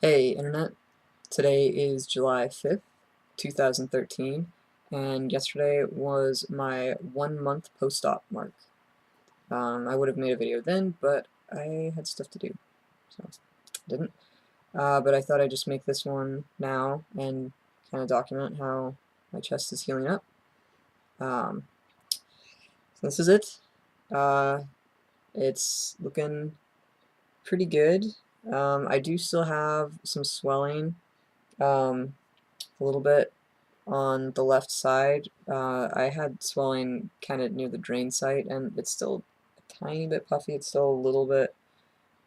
Hey Internet, today is July 5th, 2013, and yesterday was my 1 month post-op mark. I would have made a video then, but I had stuff to do, so didn't. But I thought I'd just make this one now and kind of document how my chest is healing up. So this is it. It's looking pretty good. I do still have some swelling. A little bit on the left side. I had swelling kind of near the drain site, and it's still a tiny bit puffy. It's still a little bit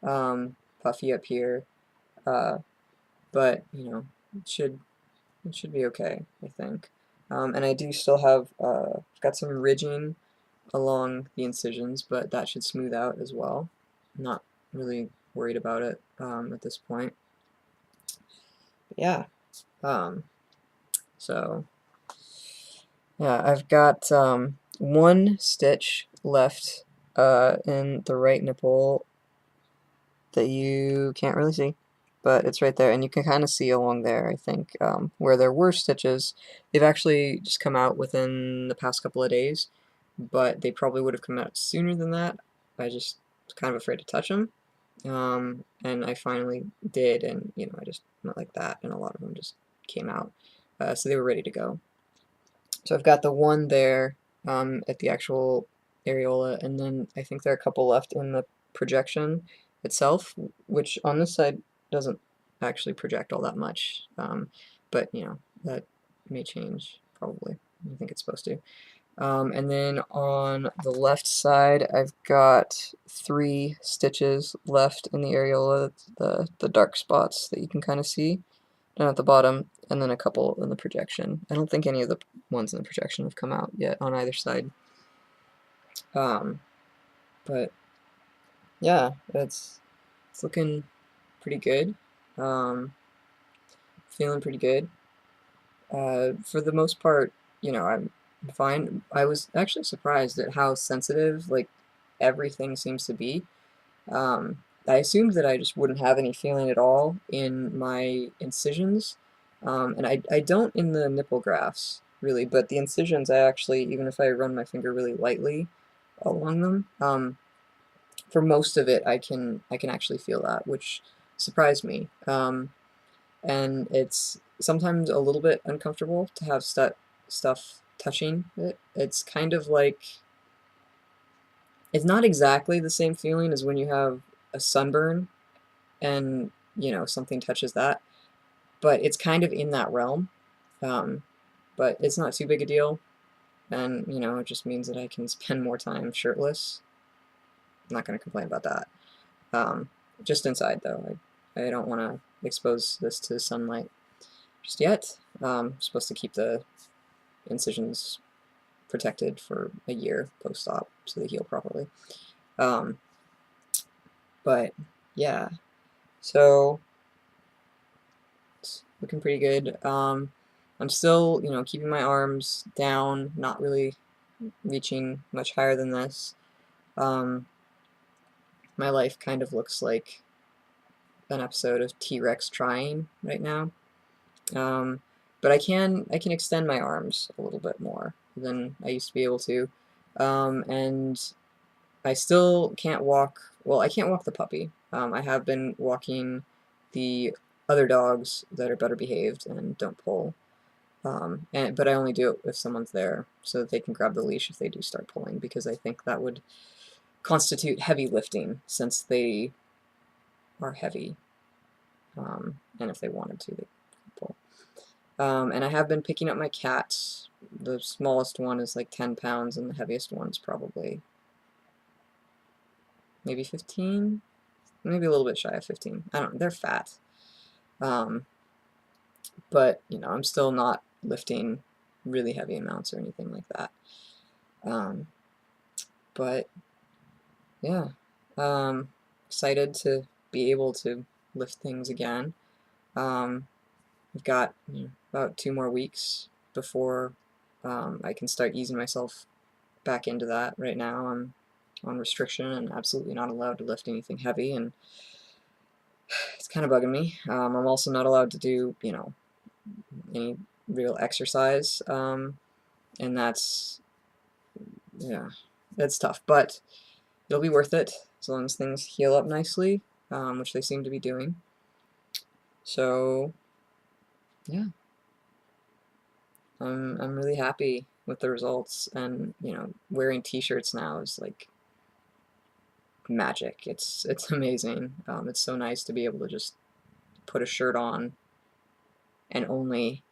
puffy up here, but you know, it should be okay, I think. And I do still have got some ridging along the incisions, but that should smooth out as well. I'm not really worried about it at this point. But yeah. Um, so Yeah, I've got one stitch left in the right nipple that you can't really see, but it's right there, and you can kind of see along there, I think, where there were stitches. They've actually just come out within the past couple of days, but they probably would have come out sooner than that. I just was kind of afraid to touch them, and I finally did, and I just went like that, and a lot of them just came out. So they were ready to go. So I've got the one there at the actual areola, and then I think there are a couple left in the projection itself, which on this side doesn't actually project all that much, but that may change probably. I think it's supposed to. And then on the left side, I've got 3 stitches left in the areola, the dark spots that you can kind of see down at the bottom, and then a couple in the projection. I don't think any of the ones in the projection have come out yet on either side. But yeah, it's looking pretty good. Feeling pretty good. For the most part, I'm fine. I was actually surprised at how sensitive like everything seems to be. I assumed that I just wouldn't have any feeling at all in my incisions, and I don't in the nipple grafts, really, but the incisions I actually, even if I run my finger really lightly along them, for most of it I can actually feel that, which surprised me. And it's sometimes a little bit uncomfortable to have stuff touching it. It's kind of like it's not exactly the same feeling as when you have a sunburn and something touches that, but it's kind of in that realm. Um, but it's not too big a deal, and it just means that I can spend more time shirtless. I'm not going to complain about that. Um, just inside though, I don't want to expose this to sunlight just yet. I'm supposed to keep the incisions protected for a year post-op so they heal properly. Um, but yeah, so it's looking pretty good. I'm still, keeping my arms down, not really reaching much higher than this. My life kind of looks like an episode of T-Rex trying right now. But I can extend my arms a little bit more than I used to be able to. And I still can't walk, well, I can't walk the puppy. I have been walking the other dogs that are better behaved and don't pull. But I only do it if someone's there so that they can grab the leash if they do start pulling, because I think that would constitute heavy lifting since they are heavy. And if they wanted to, they could pull. And I have been picking up my cats. The smallest one is like 10 pounds, and the heaviest one's probably maybe 15, maybe a little bit shy of 15. I don't know, they're fat. But, I'm still not lifting really heavy amounts or anything like that. But, yeah, excited to be able to lift things again. I've got about 2 more weeks before I can start easing myself back into that. Right now I'm on restriction and absolutely not allowed to lift anything heavy, and it's kind of bugging me. I'm also not allowed to do, you know, any real exercise, and that's, yeah, it's tough, but it'll be worth it as long as things heal up nicely, which they seem to be doing. So, yeah, I'm really happy with the results, and you know, wearing t-shirts now is like magic. It's amazing. It's so nice to be able to just put a shirt on and only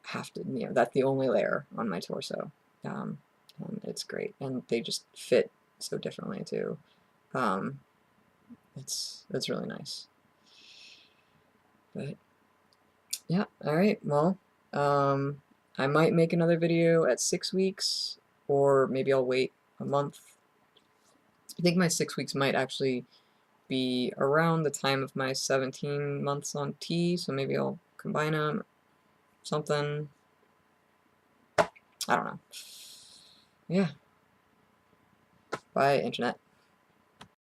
have to, you know, that's the only layer on my torso. And it's great, and they just fit so differently too. Um, it's really nice. But yeah, all right. Well, I might make another video at 6 weeks, or maybe I'll wait a month. I think my 6 weeks might actually be around the time of my 17 months on T, so maybe I'll combine them, something. I don't know. Yeah. Bye, internet.